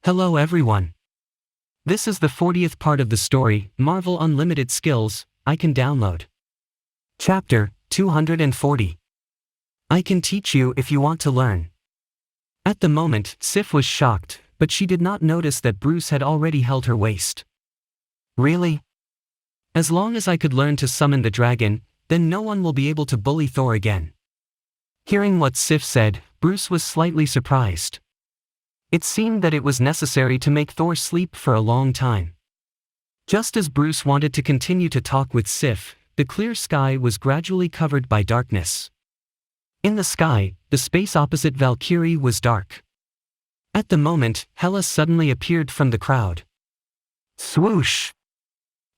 Hello everyone. This is the 40th part of the story, Mārvēl Unlimited Skills, I Can Download. Chapter 240. I can teach you if you want to learn. At the moment, Sif was shocked, but she did not notice that Bruce had already held her waist. Really? As long as I could learn to summon the dragon, then no one will be able to bully Thor again. Hearing what Sif said, Bruce was slightly surprised. It seemed that it was necessary to make Thor sleep for a long time. Just as Bruce wanted to continue to talk with Sif, the clear sky was gradually covered by darkness. In the sky, the space opposite Valkyrie was dark. At the moment, Hela suddenly appeared from the crowd. Swoosh!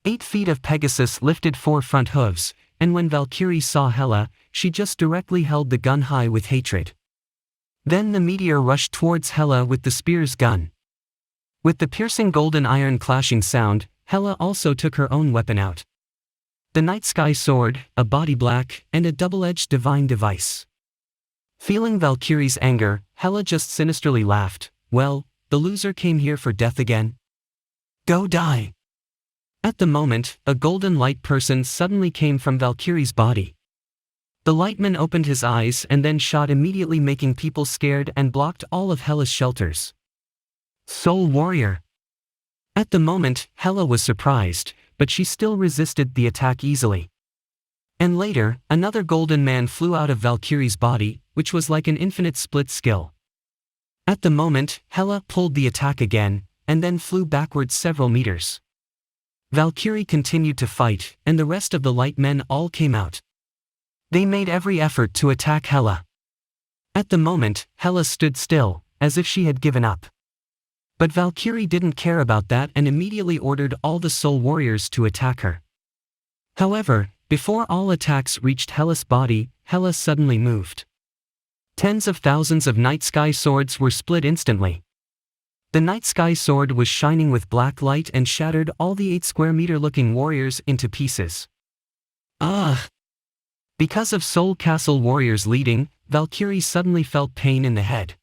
8 feet of Pegasus lifted 4 front hooves, and when Valkyrie saw Hela, she just directly held the gun high with hatred. Then the meteor rushed towards Hela with the spear's gun. With the piercing golden iron clashing sound, Hela also took her own weapon out. The night sky sword, a body black, and a double-edged divine device. Feeling Valkyrie's anger, Hela just sinisterly laughed. Well, the loser came here for death again? Go die! At the moment, a golden light person suddenly came from Valkyrie's body. The lightman opened his eyes and then shot immediately, making people scared and blocked all of Hela's shelters. Soul Warrior! At the moment, Hela was surprised, but she still resisted the attack easily. And later, another golden man flew out of Valkyrie's body, which was like an infinite split skill. At the moment, Hela pulled the attack again, and then flew backwards several meters. Valkyrie continued to fight, and the rest of the light men all came out. They made every effort to attack Hela. At the moment, Hela stood still, as if she had given up. But Valkyrie didn't care about that and immediately ordered all the soul warriors to attack her. However, before all attacks reached Hela's body, Hela suddenly moved. Tens of thousands of night sky swords were split instantly. The night sky sword was shining with black light and shattered all the 8 square meter looking warriors into pieces. Ugh! Because of Soul Castle warriors leading, Valkyrie suddenly felt pain in the head.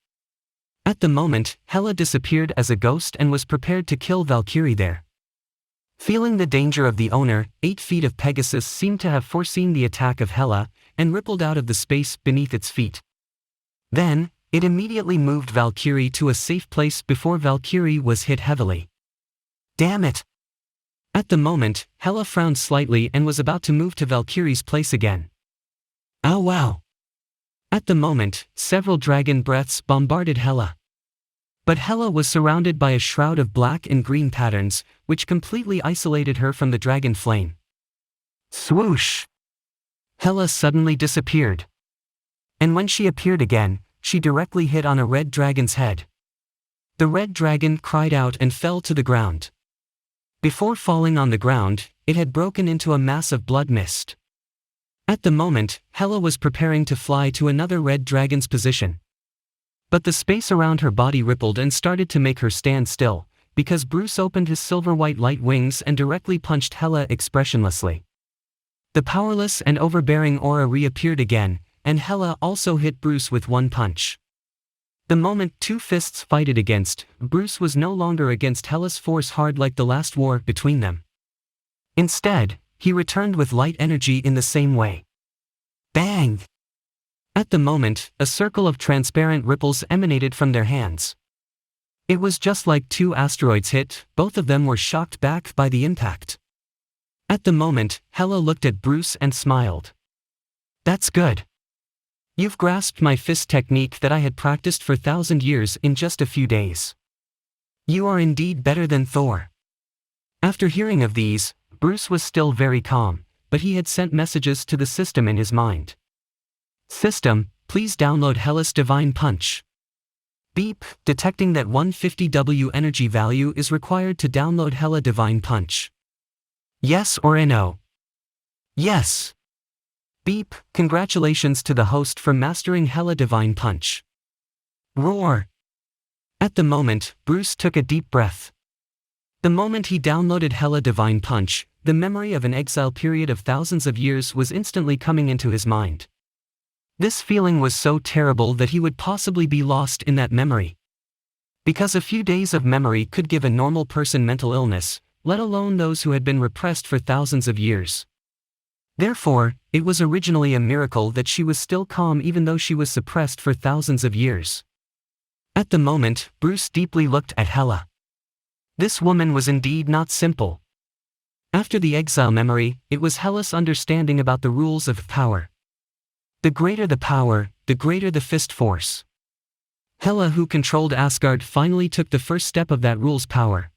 At the moment, Hela disappeared as a ghost and was prepared to kill Valkyrie there. Feeling the danger of the owner, 8 feet of Pegasus seemed to have foreseen the attack of Hela, and rippled out of the space beneath its feet. Then, it immediately moved Valkyrie to a safe place before Valkyrie was hit heavily. Damn it! At the moment, Hela frowned slightly and was about to move to Valkyrie's place again. Ow wow! At the moment, several dragon breaths bombarded Hela. But Hela was surrounded by a shroud of black and green patterns, which completely isolated her from the dragon flame. Swoosh! Hela suddenly disappeared. And when she appeared again, she directly hit on a red dragon's head. The red dragon cried out and fell to the ground. Before falling on the ground, it had broken into a mass of blood mist. At the moment, Hela was preparing to fly to another red dragon's position. But the space around her body rippled and started to make her stand still, because Bruce opened his silver-white light wings and directly punched Hela expressionlessly. The powerless and overbearing aura reappeared again, and Hela also hit Bruce with one punch. The moment 2 fists fighted against, Bruce was no longer against Hela's force hard like the last war between them. Instead, he returned with light energy in the same way. Bang! At the moment, a circle of transparent ripples emanated from their hands. It was just like 2 asteroids hit, both of them were shocked back by the impact. At the moment, Hela looked at Bruce and smiled. That's good. You've grasped my fist technique that I had practiced for 1,000 years in just a few days. You are indeed better than Thor. After hearing of these, Bruce was still very calm, but he had sent messages to the system in his mind. System, please download Hela's Divine Punch. Beep, detecting that 150W energy value is required to download Hela Divine Punch. Yes or no? Yes. Beep, congratulations to the host for mastering Hela Divine Punch. Roar. At the moment, Bruce took a deep breath. The moment he downloaded Hela Divine Punch, the memory of an exile period of thousands of years was instantly coming into his mind. This feeling was so terrible that he would possibly be lost in that memory. Because a few days of memory could give a normal person mental illness, let alone those who had been repressed for thousands of years. Therefore, it was originally a miracle that she was still calm even though she was suppressed for thousands of years. At the moment, Bruce deeply looked at Hela. This woman was indeed not simple. After the exile memory, it was Hela's understanding about the rules of power. The greater the power, the greater the fist force. Hela, who controlled Asgard, finally took the first step of that rule's power.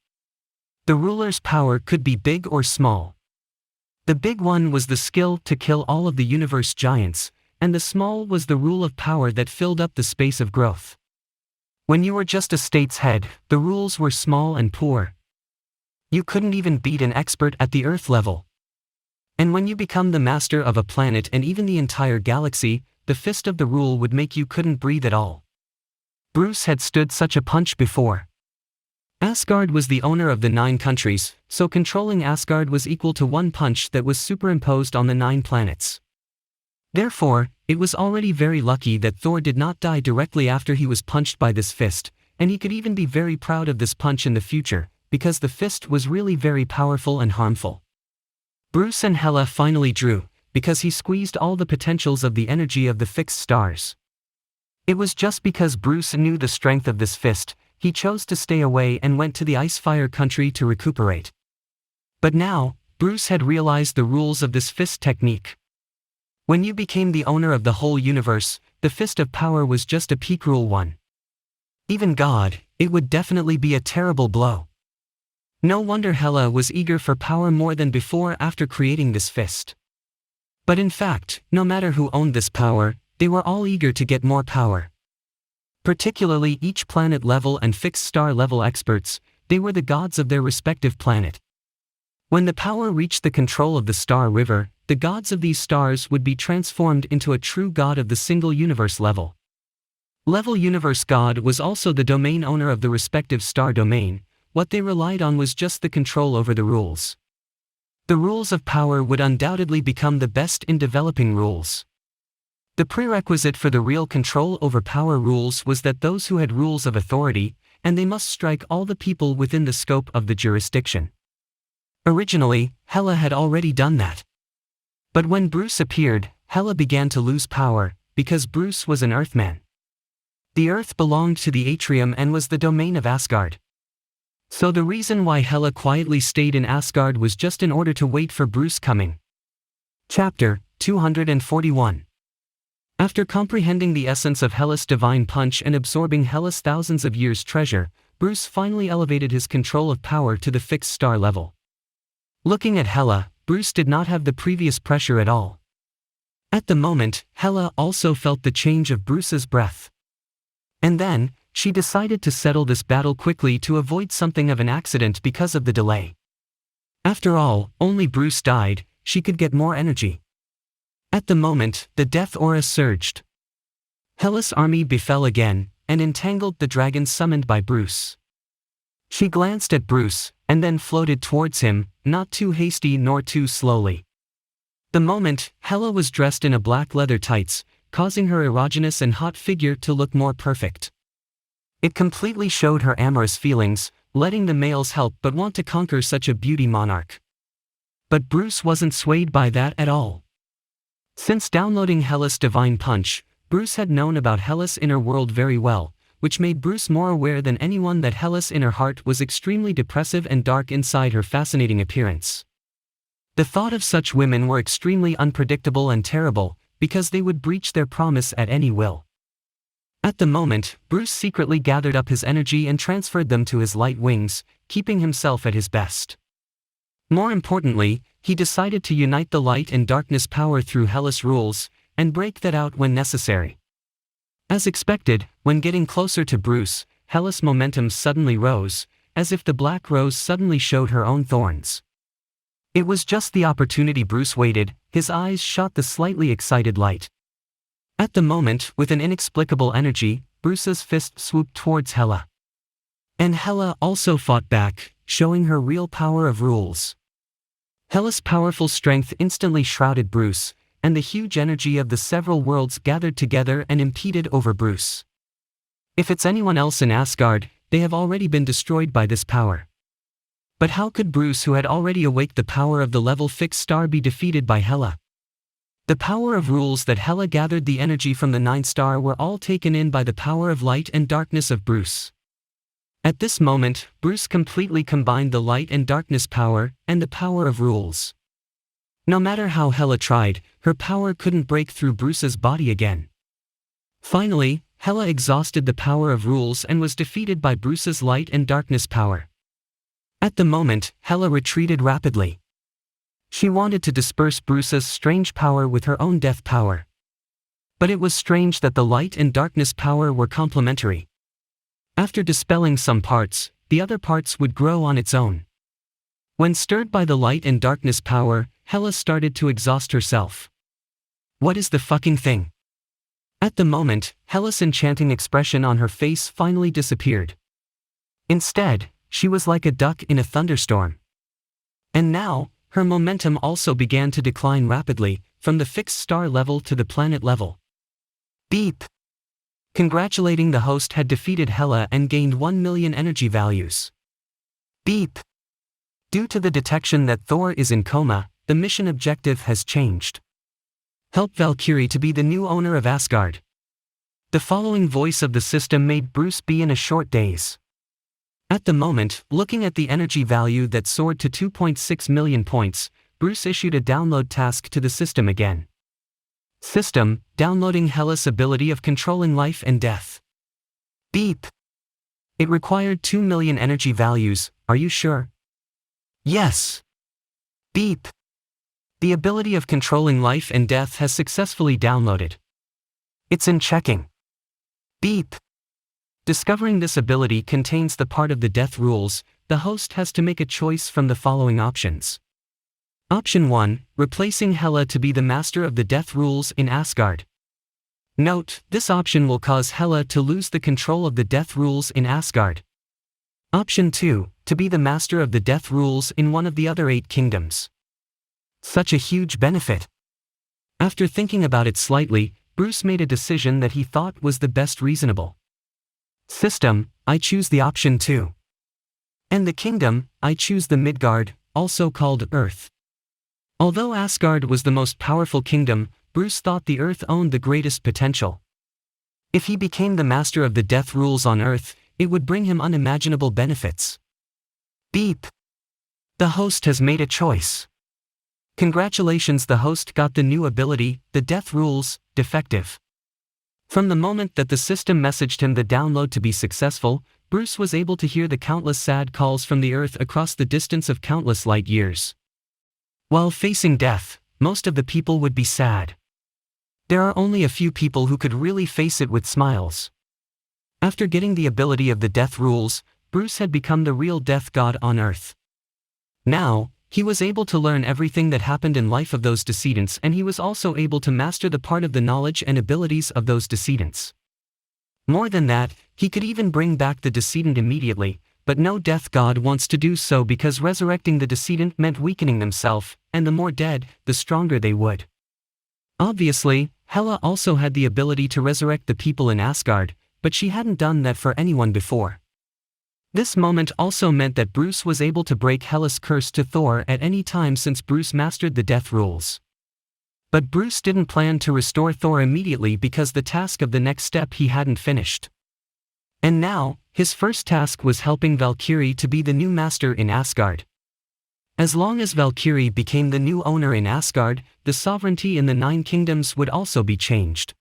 The ruler's power could be big or small. The big one was the skill to kill all of the universe giants, and the small was the rule of power that filled up the space of growth. When you were just a state's head, the rules were small and poor. You couldn't even beat an expert at the Earth level. And when you become the master of a planet and even the entire galaxy, the fist of the rule would make you couldn't breathe at all. Bruce had stood such a punch before. Asgard was the owner of the 9 countries, so controlling Asgard was equal to one punch that was superimposed on the 9 planets. Therefore, it was already very lucky that Thor did not die directly after he was punched by this fist, and he could even be very proud of this punch in the future, because the fist was really very powerful and harmful. Bruce and Hela finally drew, because he squeezed all the potentials of the energy of the fixed stars. It was just because Bruce knew the strength of this fist, he chose to stay away and went to the Ice-Fire country to recuperate. But now, Bruce had realized the rules of this fist technique. When you became the owner of the whole universe, the fist of power was just a peak rule one. Even God, it would definitely be a terrible blow. No wonder Hela was eager for power more than before after creating this fist. But in fact, no matter who owned this power, they were all eager to get more power. Particularly each planet level and fixed star level experts, they were the gods of their respective planet. When the power reached the control of the star river, the gods of these stars would be transformed into a true god of the single universe level. Level universe god was also the domain owner of the respective star domain. What they relied on was just the control over the rules. The rules of power would undoubtedly become the best in developing rules. The prerequisite for the real control over power rules was that those who had rules of authority, and they must strike all the people within the scope of the jurisdiction. Originally, Hela had already done that. But when Bruce appeared, Hela began to lose power, because Bruce was an Earthman. The Earth belonged to the Atrium and was the domain of Asgard. So the reason why Hela quietly stayed in Asgard was just in order to wait for Bruce coming. Chapter 241. After comprehending the essence of Hela's divine punch and absorbing Hela's thousands of years' treasure, Bruce finally elevated his control of power to the fixed star level. Looking at Hela, Bruce did not have the previous pressure at all. At the moment, Hela also felt the change of Bruce's breath. And then, she decided to settle this battle quickly to avoid something of an accident because of the delay. After all, only Bruce died, she could get more energy. At the moment, the death aura surged. Hela's army befell again, and entangled the dragon summoned by Bruce. She glanced at Bruce, and then floated towards him, not too hasty nor too slowly. The moment, Hela was dressed in a black leather tights, causing her erogenous and hot figure to look more perfect. It completely showed her amorous feelings, letting the males help but want to conquer such a beauty monarch. But Bruce wasn't swayed by that at all. Since downloading Hela's divine punch, Bruce had known about Hela's inner world very well, which made Bruce more aware than anyone that Hela's inner heart was extremely depressive and dark inside her fascinating appearance. The thought of such women were extremely unpredictable and terrible, because they would breach their promise at any will. At the moment, Bruce secretly gathered up his energy and transferred them to his light wings, keeping himself at his best. More importantly, he decided to unite the light and darkness power through Hela's rules, and break that out when necessary. As expected, when getting closer to Bruce, Hela's momentum suddenly rose, as if the black rose suddenly showed her own thorns. It was just the opportunity Bruce waited, his eyes shot the slightly excited light. At the moment, with an inexplicable energy, Bruce's fist swooped towards Hela. And Hela also fought back, showing her real power of rules. Hela's powerful strength instantly shrouded Bruce, and the huge energy of the several worlds gathered together and impeded over Bruce. If it's anyone else in Asgard, they have already been destroyed by this power. But how could Bruce, who had already awaked the power of the level fixed star, be defeated by Hela? The power of rules that Hela gathered, the energy from the 9th star, were all taken in by the power of light and darkness of Bruce. At this moment, Bruce completely combined the light and darkness power, and the power of rules. No matter how Hela tried, her power couldn't break through Bruce's body again. Finally, Hela exhausted the power of rules and was defeated by Bruce's light and darkness power. At the moment, Hela retreated rapidly. She wanted to disperse Bruce's strange power with her own death power. But it was strange that the light and darkness power were complementary. After dispelling some parts, the other parts would grow on its own. When stirred by the light and darkness power, Hela started to exhaust herself. What is the fucking thing? At the moment, Hela's enchanting expression on her face finally disappeared. Instead, she was like a duck in a thunderstorm. And now, her momentum also began to decline rapidly, from the fixed star level to the planet level. Beep! Congratulating the host had defeated Hela and gained 1 million energy values. Beep! Due to the detection that Thor is in coma, the mission objective has changed. Help Valkyrie to be the new owner of Asgard. The following voice of the system made Bruce be in a short daze. At the moment, looking at the energy value that soared to 2.6 million points, Bruce issued a download task to the system again. System, downloading Hela's ability of controlling life and death. Beep. It required 2 million energy values, are you sure? Yes. Beep. The ability of controlling life and death has successfully downloaded. It's in checking. Beep. Discovering this ability contains the part of the death rules, the host has to make a choice from the following options. Option 1, replacing Hela to be the master of the death rules in Asgard. Note, this option will cause Hela to lose the control of the death rules in Asgard. Option 2, to be the master of the death rules in one of the other 8 kingdoms. Such a huge benefit. After thinking about it slightly, Bruce made a decision that he thought was the best reasonable. System, I choose the option 2. And the kingdom, I choose the Midgard, also called Earth. Although Asgard was the most powerful kingdom, Bruce thought the Earth owned the greatest potential. If he became the master of the death rules on Earth, it would bring him unimaginable benefits. Beep. The host has made a choice. Congratulations, the host got the new ability, the death rules, defective. From the moment that the system messaged him the download to be successful, Bruce was able to hear the countless sad calls from the Earth across the distance of countless light years. While facing death, most of the people would be sad. There are only a few people who could really face it with smiles. After getting the ability of the death rules, Bruce had become the real death god on Earth. Now, he was able to learn everything that happened in life of those decedents, and he was also able to master the part of the knowledge and abilities of those decedents. More than that, he could even bring back the decedent immediately, but no death god wants to do so because resurrecting the decedent meant weakening themselves, and the more dead, the stronger they would. Obviously, Hela also had the ability to resurrect the people in Asgard, but she hadn't done that for anyone before. This moment also meant that Bruce was able to break Hela's curse to Thor at any time since Bruce mastered the death rules. But Bruce didn't plan to restore Thor immediately because the task of the next step he hadn't finished. And now, his first task was helping Valkyrie to be the new master in Asgard. As long as Valkyrie became the new owner in Asgard, the sovereignty in the 9 kingdoms would also be changed.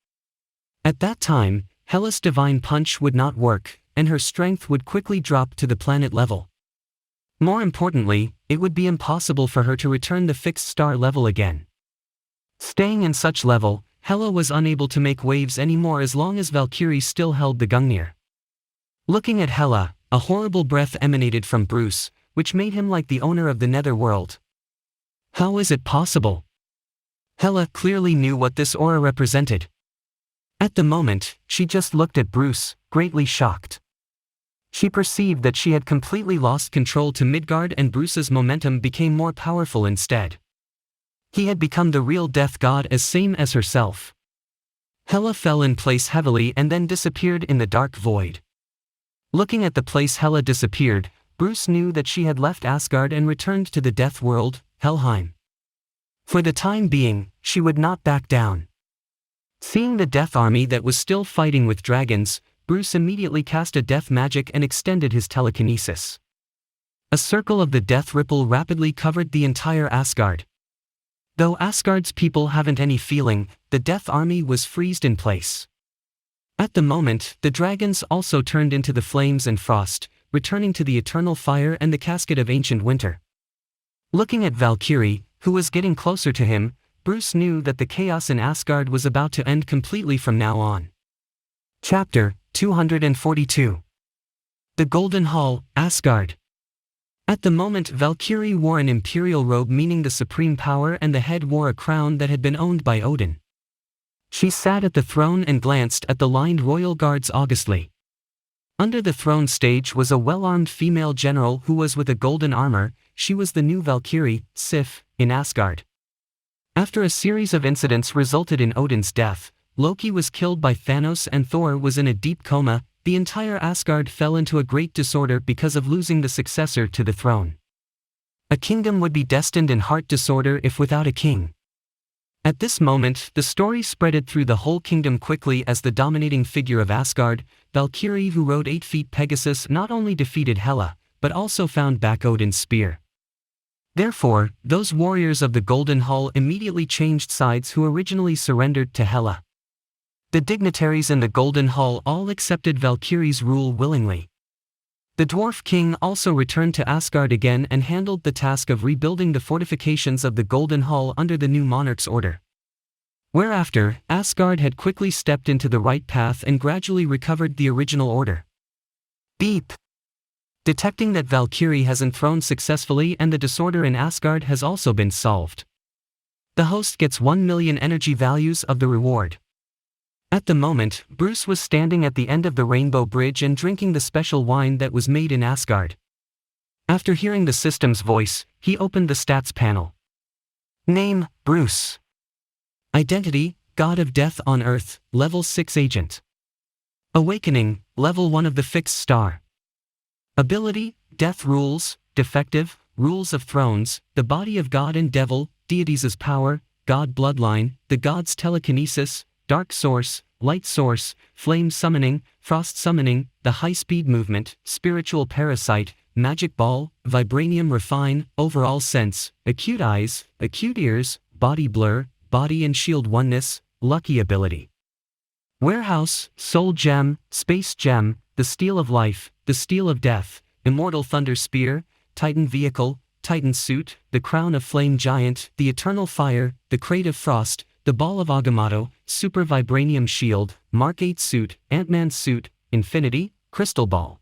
At that time, Hela's divine punch would not work, and her strength would quickly drop to the planet level. More importantly, it would be impossible for her to return the fixed star level again. Staying in such level, Hela was unable to make waves anymore as long as Valkyrie still held the Gungnir. Looking at Hela, a horrible breath emanated from Bruce, which made him like the owner of the netherworld. How is it possible? Hela clearly knew what this aura represented. At the moment, she just looked at Bruce, greatly shocked. She perceived that she had completely lost control to Midgard, and Bruce's momentum became more powerful instead. He had become the real death god as same as herself. Hela fell in place heavily and then disappeared in the dark void. Looking at the place Hela disappeared, Bruce knew that she had left Asgard and returned to the death world, Helheim. For the time being, she would not back down. Seeing the death army that was still fighting with dragons, Bruce immediately cast a death magic and extended his telekinesis. A circle of the death ripple rapidly covered the entire Asgard. Though Asgard's people haven't any feeling, the death army was freezed in place. At the moment, the dragons also turned into the flames and frost, returning to the eternal fire and the casket of ancient winter. Looking at Valkyrie, who was getting closer to him, Bruce knew that the chaos in Asgard was about to end completely from now on. Chapter 242. The Golden Hall, Asgard. At the moment, Valkyrie wore an imperial robe meaning the supreme power, and the head wore a crown that had been owned by Odin. She sat at the throne and glanced at the lined royal guards augustly. Under the throne stage was a well-armed female general who was with a golden armor. She was the new Valkyrie, Sif, in Asgard. After a series of incidents resulted in Odin's death, Loki was killed by Thanos and Thor was in a deep coma. The entire Asgard fell into a great disorder because of losing the successor to the throne. A kingdom would be destined in heart disorder if without a king. At this moment, the story spreaded through the whole kingdom quickly as the dominating figure of Asgard, Valkyrie, who rode 8 feet Pegasus, not only defeated Hela, but also found back Odin's spear. Therefore, those warriors of the Golden Hall immediately changed sides who originally surrendered to Hela. The dignitaries in the Golden Hall all accepted Valkyrie's rule willingly. The Dwarf King also returned to Asgard again and handled the task of rebuilding the fortifications of the Golden Hall under the new monarch's order. Whereafter, Asgard had quickly stepped into the right path and gradually recovered the original order. Beep! Detecting that Valkyrie has enthroned successfully and the disorder in Asgard has also been solved. The host gets 1 million energy values of the reward. At the moment, Bruce was standing at the end of the Rainbow Bridge and drinking the special wine that was made in Asgard. After hearing the system's voice, he opened the stats panel. Name, Bruce. Identity, God of Death on Earth, Level 6 Agent. Awakening, Level 1 of the Fixed Star. Ability, Death Rules, Defective, Rules of Thrones, the Body of God and Devil, Deities' Power, God Bloodline, the Gods Telekinesis, Dark Source, Light Source, Flame Summoning, Frost Summoning, the High-Speed Movement, Spiritual Parasite, Magic Ball, Vibranium Refine, Overall Sense, Acute Eyes, Acute Ears, Body Blur, Body and Shield Oneness, Lucky Ability. Warehouse, Soul Gem, Space Gem, the Steel of Life, the Steel of Death, Immortal Thunder Spear, Titan Vehicle, Titan Suit, the Crown of Flame Giant, the Eternal Fire, the Crate of Frost, the Ball of Agamotto, Super Vibranium Shield, Mark 8 Suit, Ant-Man Suit, Infinity, Crystal Ball.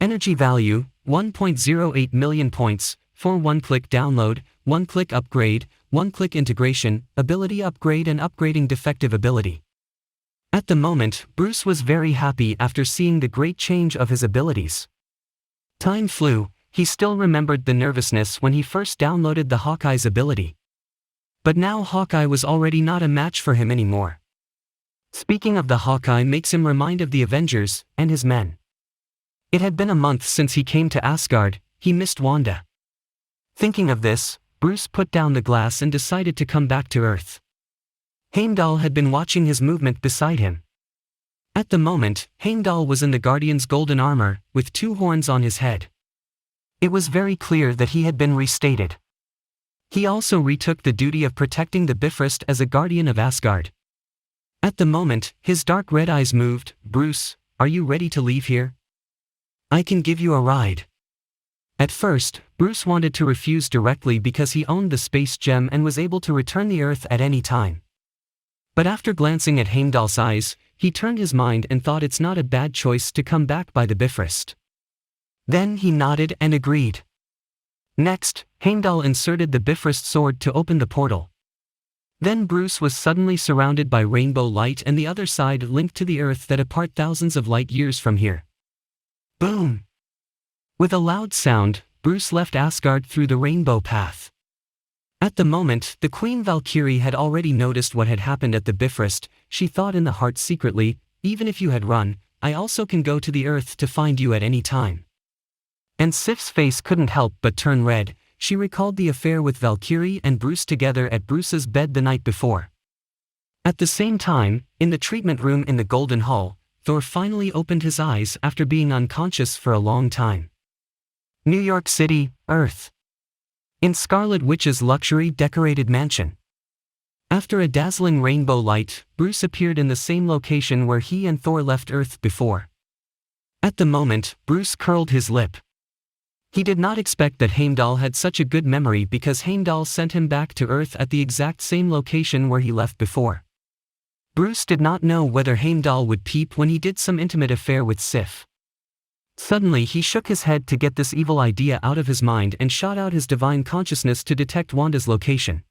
Energy value, 1.08 million points, for one-click download, one-click upgrade, one-click integration, ability upgrade and upgrading defective ability. At the moment, Bruce was very happy after seeing the great change of his abilities. Time flew. He still remembered the nervousness when he first downloaded the Hawkeye's ability. But now Hawkeye was already not a match for him anymore. Speaking of the Hawkeye makes him remind of the Avengers and his men. It had been a month since he came to Asgard. He missed Wanda. Thinking of this, Bruce put down the glass and decided to come back to Earth. Heimdall had been watching his movement beside him. At the moment, Heimdall was in the Guardian's golden armor, with 2 horns on his head. It was very clear that he had been restated. He also retook the duty of protecting the Bifrost as a guardian of Asgard. At the moment, his dark red eyes moved. Bruce, are you ready to leave here? I can give you a ride. At first, Bruce wanted to refuse directly because he owned the space gem and was able to return the Earth at any time. But after glancing at Heimdall's eyes, he turned his mind and thought it's not a bad choice to come back by the Bifrost. Then he nodded and agreed. Next, Heimdall inserted the Bifrost sword to open the portal. Then Bruce was suddenly surrounded by rainbow light and the other side linked to the Earth that apart thousands of light years from here. Boom! With a loud sound, Bruce left Asgard through the rainbow path. At the moment, the Queen Valkyrie had already noticed what had happened at the Bifrost. She thought in the heart secretly, even if you had run, I also can go to the Earth to find you at any time." And Sif's face couldn't help but turn red. She recalled the affair with Valkyrie and Bruce together at Bruce's bed the night before. At the same time, in the treatment room in the Golden Hall, Thor finally opened his eyes after being unconscious for a long time. New York City, Earth. In Scarlet Witch's luxury-decorated mansion. After a dazzling rainbow light, Bruce appeared in the same location where he and Thor left Earth before. At the moment, Bruce curled his lip. He did not expect that Heimdall had such a good memory because Heimdall sent him back to Earth at the exact same location where he left before. Bruce did not know whether Heimdall would peep when he did some intimate affair with Sif. Suddenly he shook his head to get this evil idea out of his mind and shot out his divine consciousness to detect Wanda's location.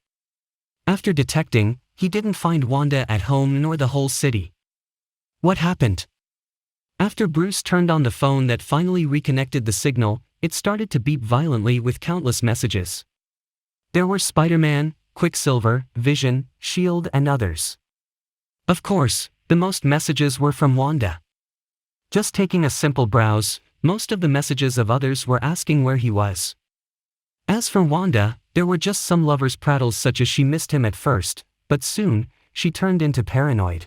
After detecting, he didn't find Wanda at home nor the whole city. What happened? After Bruce turned on the phone that finally reconnected the signal, it started to beep violently with countless messages. There were Spider-Man, Quicksilver, Vision, S.H.I.E.L.D. and others. Of course, the most messages were from Wanda. Just taking a simple browse, most of the messages of others were asking where he was. As for Wanda, there were just some lovers' prattles such as she missed him at first, but soon, she turned into paranoid.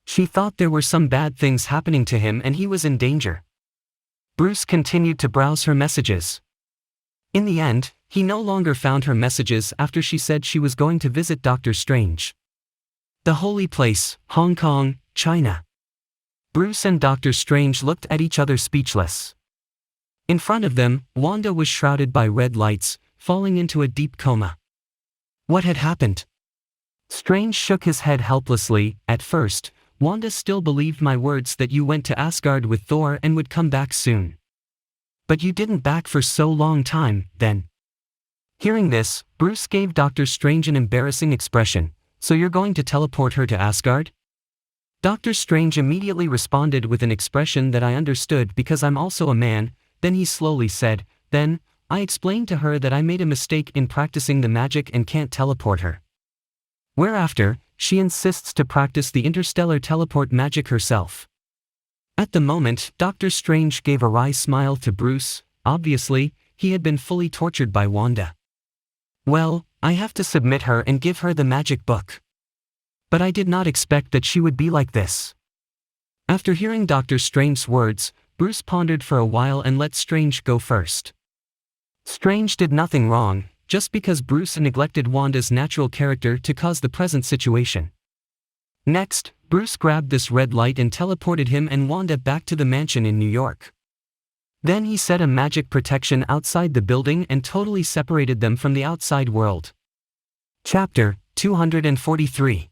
She thought there were some bad things happening to him and he was in danger. Bruce continued to browse her messages. In the end, he no longer found her messages after she said she was going to visit Doctor Strange. The holy place, Hong Kong, China. Bruce and Doctor Strange looked at each other speechless. In front of them, Wanda was shrouded by red lights, falling into a deep coma. What had happened? Strange shook his head helplessly. At first, Wanda still believed my words that you went to Asgard with Thor and would come back soon. But you didn't back for so long time, then. Hearing this, Bruce gave Doctor Strange an embarrassing expression. So you're going to teleport her to Asgard? Doctor Strange immediately responded with an expression that I understood because I'm also a man. Then he slowly said, "Then, I explained to her that I made a mistake in practicing the magic and can't teleport her. Whereafter, she insists to practice the interstellar teleport magic herself." At the moment, Doctor Strange gave a wry smile to Bruce. Obviously, he had been fully tortured by Wanda. Well, I have to submit her and give her the magic book. But I did not expect that she would be like this. After hearing Doctor Strange's words, Bruce pondered for a while and let Strange go first. Strange did nothing wrong, just because Bruce neglected Wanda's natural character to cause the present situation. Next, Bruce grabbed this red light and teleported him and Wanda back to the mansion in New York. Then he set a magic protection outside the building and totally separated them from the outside world. Chapter 243.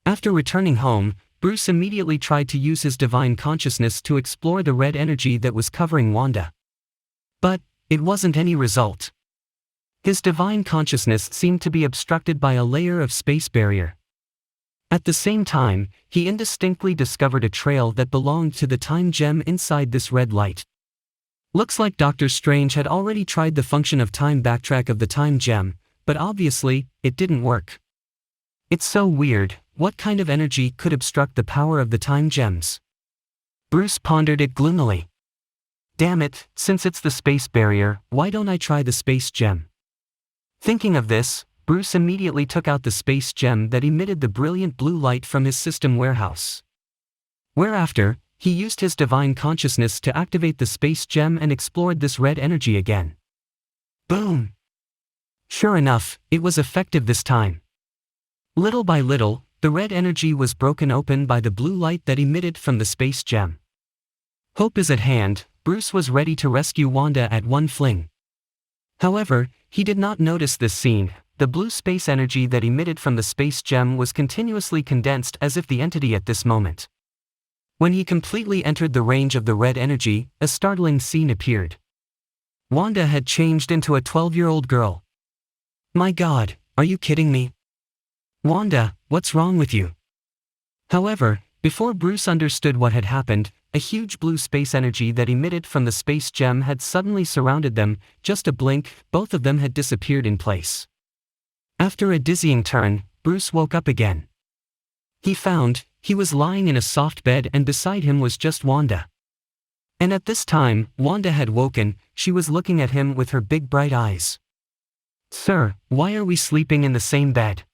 After returning home, Bruce immediately tried to use his divine consciousness to explore the red energy that was covering Wanda. But it wasn't any result. His divine consciousness seemed to be obstructed by a layer of space barrier. At the same time, he indistinctly discovered a trail that belonged to the time gem inside this red light. Looks like Doctor Strange had already tried the function of time backtrack of the time gem, but obviously, it didn't work. It's so weird, what kind of energy could obstruct the power of the time gems? Bruce pondered it gloomily. Damn it, since it's the space barrier, why don't I try the space gem? Thinking of this, Bruce immediately took out the space gem that emitted the brilliant blue light from his system warehouse. Whereafter, he used his divine consciousness to activate the space gem and explored this red energy again. Boom! Sure enough, it was effective this time. Little by little, the red energy was broken open by the blue light that emitted from the space gem. Hope is at hand. Bruce was ready to rescue Wanda at one fling. However, he did not notice this scene. The blue space energy that emitted from the space gem was continuously condensed as if the entity at this moment. When he completely entered the range of the red energy, a startling scene appeared. Wanda had changed into a 12-year-old girl. My God, are you kidding me? Wanda, what's wrong with you? However, before Bruce understood what had happened, a huge blue space energy that emitted from the space gem had suddenly surrounded them. Just a blink, both of them had disappeared in place. After a dizzying turn, Bruce woke up again. He found He was lying in a soft bed and beside him was just Wanda. And at this time, Wanda had woken. She was looking at him with her big bright eyes. "Sir, why are we sleeping in the same bed?"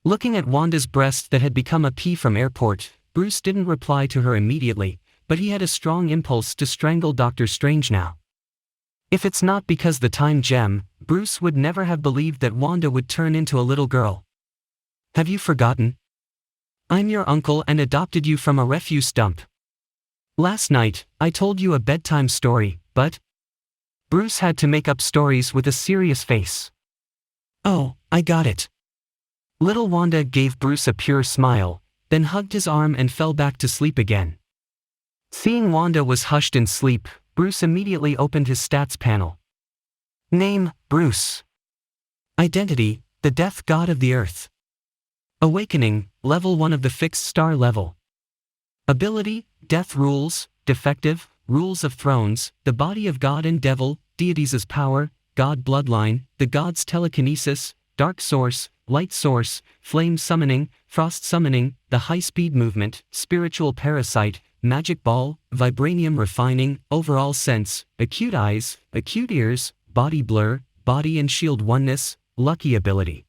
Looking at Wanda's breast that had become a P from airport, Bruce didn't reply to her immediately, but he had a strong impulse to strangle Dr. Strange now. If it's not because the time gem, Bruce would never have believed that Wanda would turn into a little girl. "Have you forgotten? I'm your uncle and adopted you from a refuse dump. Last night, I told you a bedtime story, but..." Bruce had to make up stories with a serious face. "Oh, I got it." Little Wanda gave Bruce a pure smile, then hugged his arm and fell back to sleep again. Seeing Wanda was hushed in sleep, Bruce immediately opened his stats panel. Name, Bruce. Identity, the death god of the earth. Awakening, level 1 of the fixed star level. Ability, death rules, defective, rules of thrones, the body of God and devil, deities' power, god bloodline, the god's telekinesis, dark source, light source, flame summoning, frost summoning, the high-speed movement, spiritual parasite, magic ball, vibranium refining, overall sense, acute eyes, acute ears, body blur, body and shield oneness, lucky ability.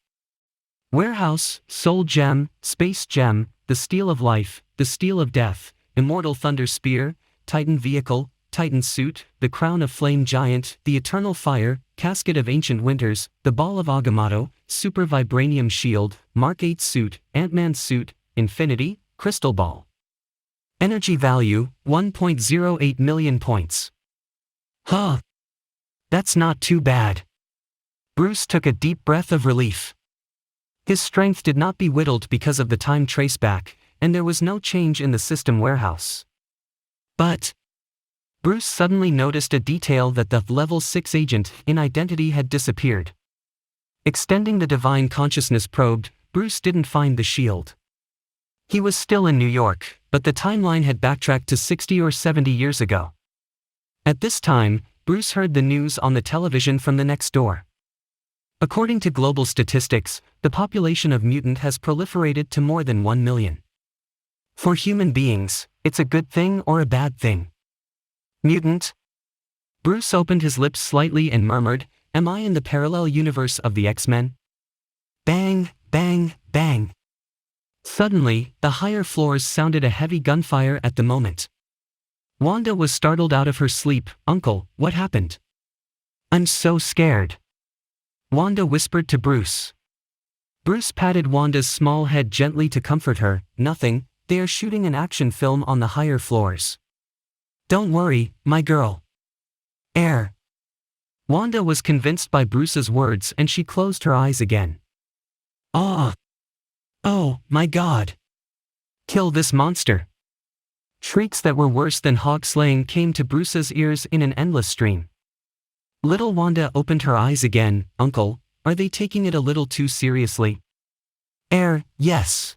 Warehouse, soul gem, space gem, the steel of life, the steel of death, immortal thunder spear, titan vehicle, titan suit, the crown of flame giant, the eternal fire, casket of ancient winters, the ball of Agamotto, super vibranium shield, Mark 8 suit, Ant-Man suit, infinity, crystal ball. Energy value, 1.08 million points. Huh. That's not too bad. Bruce took a deep breath of relief. His strength did not be whittled because of the time traceback, and there was no change in the system warehouse. But Bruce suddenly noticed a detail that the level 6 agent in identity had disappeared. Extending the divine consciousness probed, Bruce didn't find the shield. He was still in New York, but the timeline had backtracked to 60 or 70 years ago. At this time, Bruce heard the news on the television from the next door. According to global statistics, the population of mutant has proliferated to more than 1 million. For human beings, it's a good thing or a bad thing? Mutant? Bruce opened his lips slightly and murmured, "Am I in the parallel universe of the X-Men?" Bang, bang, bang. Suddenly, the higher floors sounded a heavy gunfire at the moment. Wanda was startled out of her sleep. "Uncle, what happened?" "I'm so scared," Wanda whispered to Bruce. Bruce patted Wanda's small head gently to comfort her. "Nothing, they are shooting an action film on the higher floors. Don't worry, my girl." Air. Wanda was convinced by Bruce's words and she closed her eyes again. "Ah! Oh, my God! Kill this monster!" Shrieks that were worse than hog slaying came to Bruce's ears in an endless stream. Little Wanda opened her eyes again. "Uncle, are they taking it a little too seriously?" Air, yes.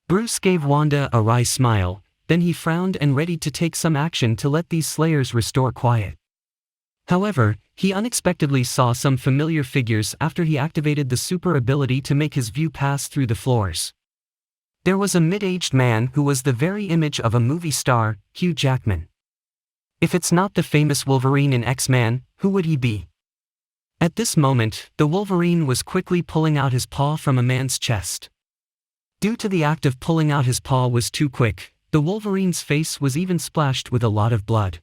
Bruce gave Wanda a wry smile, then he frowned and ready to take some action to let these slayers restore quiet. However, he unexpectedly saw some familiar figures after he activated the super ability to make his view pass through the floors. There was a mid-aged man who was the very image of a movie star, Hugh Jackman. If it's not the famous Wolverine in X-Men, who would he be? At this moment, the Wolverine was quickly pulling out his paw from a man's chest. Due to the act of pulling out his paw was too quick, the Wolverine's face was even splashed with a lot of blood.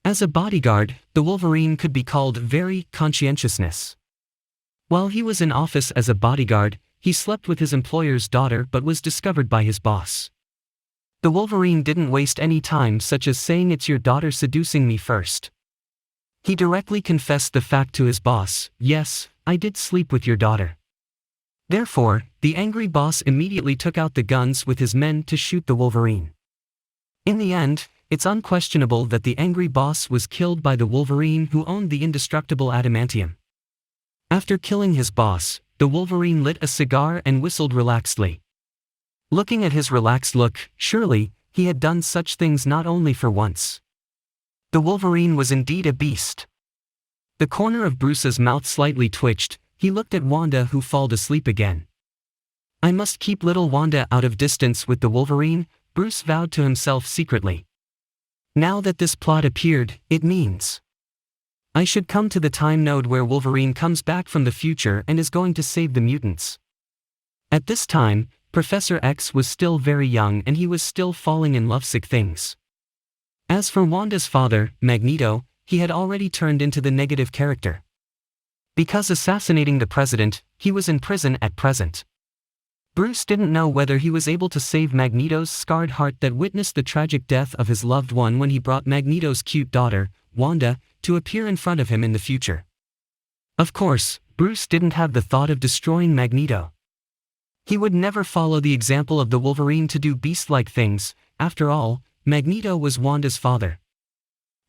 As a bodyguard, the Wolverine could be called very conscientious. While he was in office as a bodyguard, he slept with his employer's daughter but was discovered by his boss. The Wolverine didn't waste any time such as saying "It's your daughter seducing me" first. He directly confessed the fact to his boss. "Yes, I did sleep with your daughter." Therefore, the angry boss immediately took out the guns with his men to shoot the Wolverine. In the end, it's unquestionable that the angry boss was killed by the Wolverine who owned the indestructible adamantium. After killing his boss, the Wolverine lit a cigar and whistled relaxedly. Looking at his relaxed look, surely, he had done such things not only for once. The Wolverine was indeed a beast. The corner of Bruce's mouth slightly twitched. He looked at Wanda who fell asleep again. I must keep little Wanda out of distance with the Wolverine, Bruce vowed to himself secretly. Now that this plot appeared, it means I should come to the time node where Wolverine comes back from the future and is going to save the mutants. At this time, Professor X was still very young and he was still falling in lovesick things. As for Wanda's father, Magneto, he had already turned into the negative character. Because assassinating the president, he was in prison at present. Bruce didn't know whether he was able to save Magneto's scarred heart that witnessed the tragic death of his loved one when he brought Magneto's cute daughter, Wanda, to appear in front of him in the future. Of course, Bruce didn't have the thought of destroying Magneto. He would never follow the example of the Wolverine to do beast-like things. After all, Magneto was Wanda's father.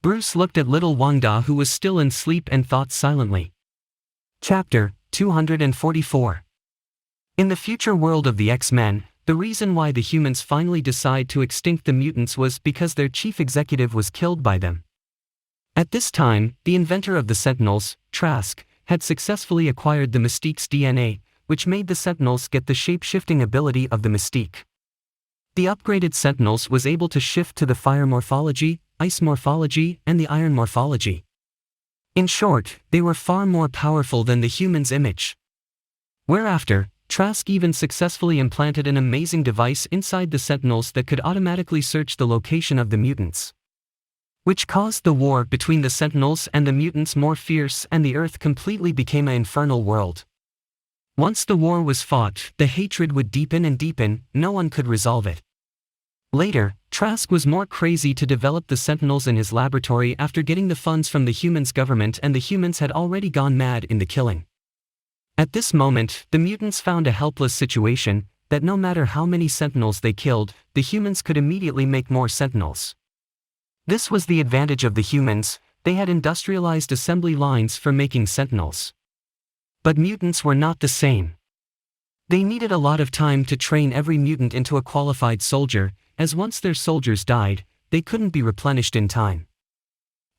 Bruce looked at little Wanda who was still in sleep and thought silently. Chapter 244. In the future world of the X-Men, the reason why the humans finally decide to extinct the mutants was because their chief executive was killed by them. At this time, the inventor of the Sentinels, Trask, had successfully acquired the Mystique's DNA, which made the Sentinels get the shape-shifting ability of the Mystique. The upgraded Sentinels was able to shift to the fire morphology, ice morphology, and the iron morphology. In short, they were far more powerful than the human's image. Whereafter, Trask even successfully implanted an amazing device inside the Sentinels that could automatically search the location of the mutants, which caused the war between the Sentinels and the mutants more fierce and the Earth completely became an infernal world. Once the war was fought, the hatred would deepen and deepen, no one could resolve it. Later, Trask was more crazy to develop the Sentinels in his laboratory after getting the funds from the humans' government, and the humans had already gone mad in the killing. At this moment, the mutants found a helpless situation, that no matter how many Sentinels they killed, the humans could immediately make more Sentinels. This was the advantage of the humans, they had industrialized assembly lines for making Sentinels. But mutants were not the same. They needed a lot of time to train every mutant into a qualified soldier, as once their soldiers died, they couldn't be replenished in time.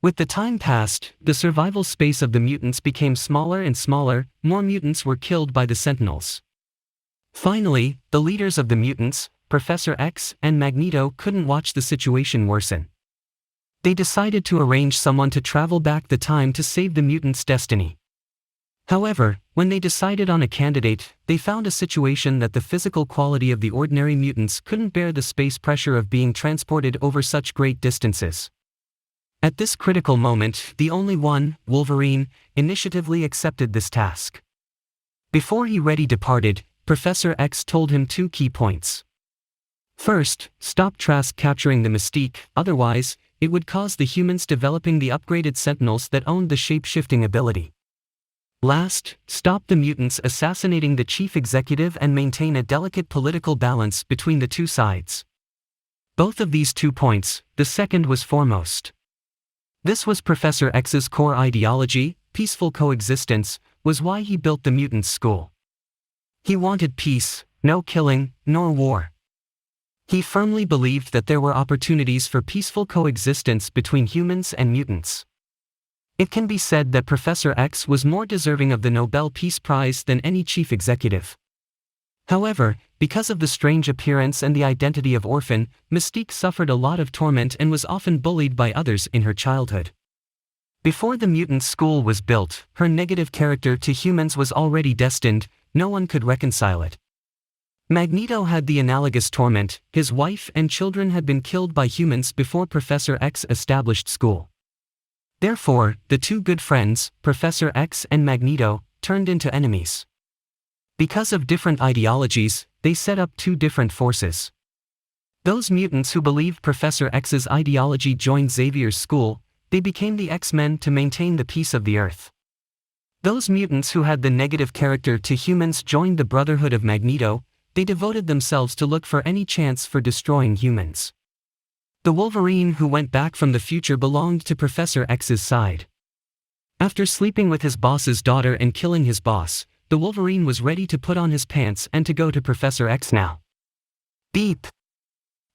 With the time passed, the survival space of the mutants became smaller and smaller, more mutants were killed by the Sentinels. Finally, the leaders of the mutants, Professor X and Magneto, couldn't watch the situation worsen. They decided to arrange someone to travel back the time to save the mutants' destiny. However, when they decided on a candidate, they found a situation that the physical quality of the ordinary mutants couldn't bear the space pressure of being transported over such great distances. At this critical moment, the only one, Wolverine, initiatively accepted this task. Before he ready departed, Professor X told him 2 key points. First, stop Trask capturing the Mystique, otherwise, it would cause the humans developing the upgraded Sentinels that owned the shape-shifting ability. Last, stop the mutants assassinating the chief executive and maintain a delicate political balance between the two sides. Both of these 2 points, the second was foremost. This was Professor X's core ideology, peaceful coexistence, was why he built the mutant school. He wanted peace, no killing, nor war. He firmly believed that there were opportunities for peaceful coexistence between humans and mutants. It can be said that Professor X was more deserving of the Nobel Peace Prize than any chief executive. However, because of the strange appearance and the identity of Orphan, Mystique suffered a lot of torment and was often bullied by others in her childhood. Before the mutant school was built, her negative character to humans was already destined, no one could reconcile it. Magneto had the analogous torment, his wife and children had been killed by humans before Professor X established school. Therefore, the 2 good friends, Professor X and Magneto, turned into enemies. Because of different ideologies, they set up 2 different forces. Those mutants who believed Professor X's ideology joined Xavier's school, they became the X-Men to maintain the peace of the Earth. Those mutants who had the negative character to humans joined the Brotherhood of Magneto, they devoted themselves to look for any chance for destroying humans. The Wolverine who went back from the future belonged to Professor X's side. After sleeping with his boss's daughter and killing his boss, the Wolverine was ready to put on his pants and to go to Professor X now. Beep!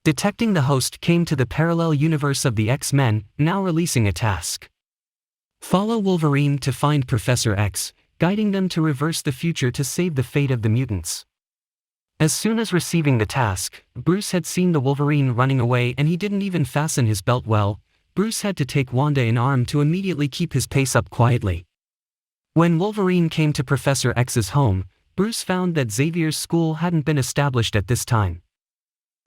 Detecting the host came to the parallel universe of the X-Men, now releasing a task. Follow Wolverine to find Professor X, guiding them to reverse the future to save the fate of the mutants. As soon as receiving the task, Bruce had seen the Wolverine running away and he didn't even fasten his belt well. Bruce had to take Wanda in arm to immediately keep his pace up quietly. When Wolverine came to Professor X's home, Bruce found that Xavier's school hadn't been established at this time.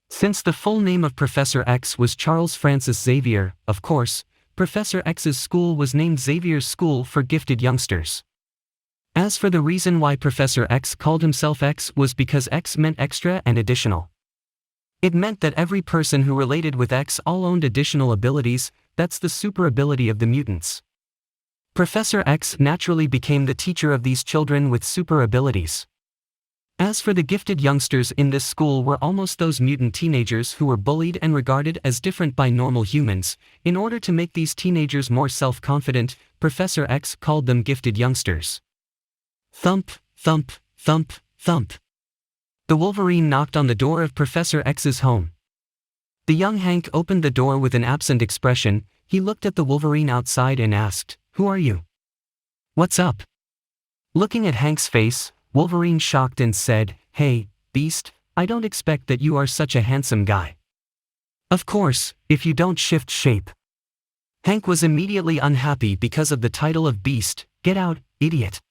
Since the full name of Professor X was Charles Francis Xavier, of course, Professor X's school was named Xavier's School for Gifted Youngsters. As for the reason why Professor X called himself X was because X meant extra and additional. It meant that every person who related with X all owned additional abilities. That's the super ability of the mutants. Professor X naturally became the teacher of these children with super abilities. As for the gifted youngsters in this school were almost those mutant teenagers who were bullied and regarded as different by normal humans. In order to make these teenagers more self-confident, Professor X called them gifted youngsters. Thump, thump, thump, thump. The Wolverine knocked on the door of Professor X's home. The young Hank opened the door with an absent expression. He looked at the Wolverine outside and asked, "Who are you? What's up?" Looking at Hank's face, Wolverine shocked and said, "Hey, Beast, I don't expect that you are such a handsome guy. Of course, if you don't shift shape." Hank was immediately unhappy because of the title of Beast. "Get out, idiot."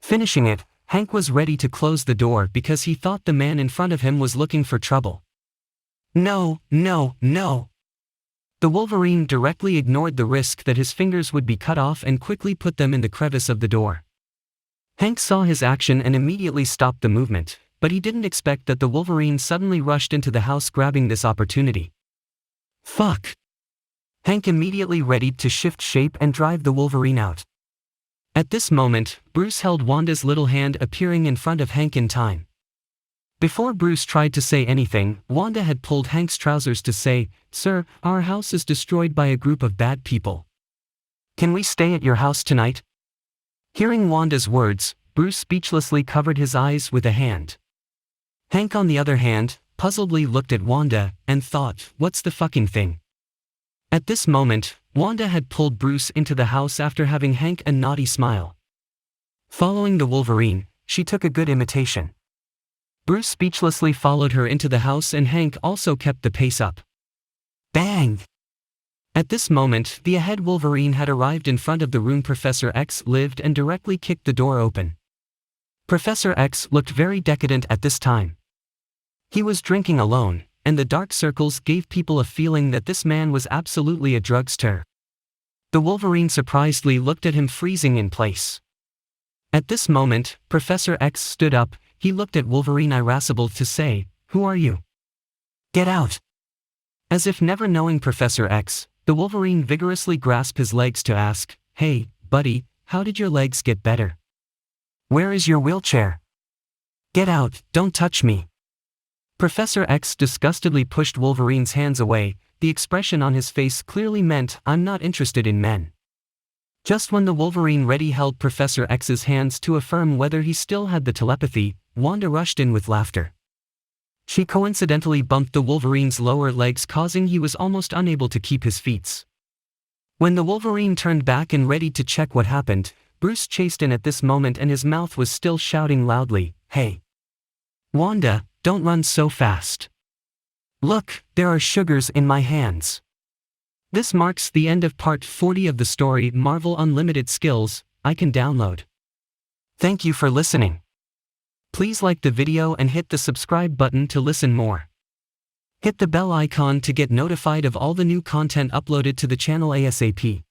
Finishing it, Hank was ready to close the door because he thought the man in front of him was looking for trouble. No, no, no. The Wolverine directly ignored the risk that his fingers would be cut off and quickly put them in the crevice of the door. Hank saw his action and immediately stopped the movement, but he didn't expect that the Wolverine suddenly rushed into the house grabbing this opportunity. Fuck! Hank immediately readied to shift shape and drive the Wolverine out. At this moment, Bruce held Wanda's little hand appearing in front of Hank in time. Before Bruce tried to say anything, Wanda had pulled Hank's trousers to say, "Sir, our house is destroyed by a group of bad people. Can we stay at your house tonight?" Hearing Wanda's words, Bruce speechlessly covered his eyes with a hand. Hank on the other hand, puzzledly looked at Wanda, and thought, "What's the fucking thing?" At this moment, Wanda had pulled Bruce into the house after having Hank a naughty smile. Following the Wolverine, she took a good imitation. Bruce speechlessly followed her into the house and Hank also kept the pace up. Bang! At this moment, the ahead Wolverine had arrived in front of the room Professor X lived and directly kicked the door open. Professor X looked very decadent at this time. He was drinking alone, and the dark circles gave people a feeling that this man was absolutely a drugster. The Wolverine surprisedly looked at him freezing in place. At this moment, Professor X stood up. He looked at Wolverine irascible to say, "Who are you? Get out!" As if never knowing Professor X, the Wolverine vigorously grasped his legs to ask, "Hey, buddy, how did your legs get better? Where is your wheelchair? Get out, don't touch me." Professor X disgustedly pushed Wolverine's hands away. The expression on his face clearly meant, "I'm not interested in men." Just when the Wolverine ready held Professor X's hands to affirm whether he still had the telepathy, Wanda rushed in with laughter. She coincidentally bumped the Wolverine's lower legs, causing he was almost unable to keep his feet. When the Wolverine turned back and ready to check what happened, Bruce chased in at this moment and his mouth was still shouting loudly, "Hey! Wanda, don't run so fast. Look, there are sugars in my hands." This marks the end of part 40 of the story Mārvēl Unlimited Skills. I can download. Thank you for listening. Please like the video and hit the subscribe button to listen more. Hit the bell icon to get notified of all the new content uploaded to the channel ASAP.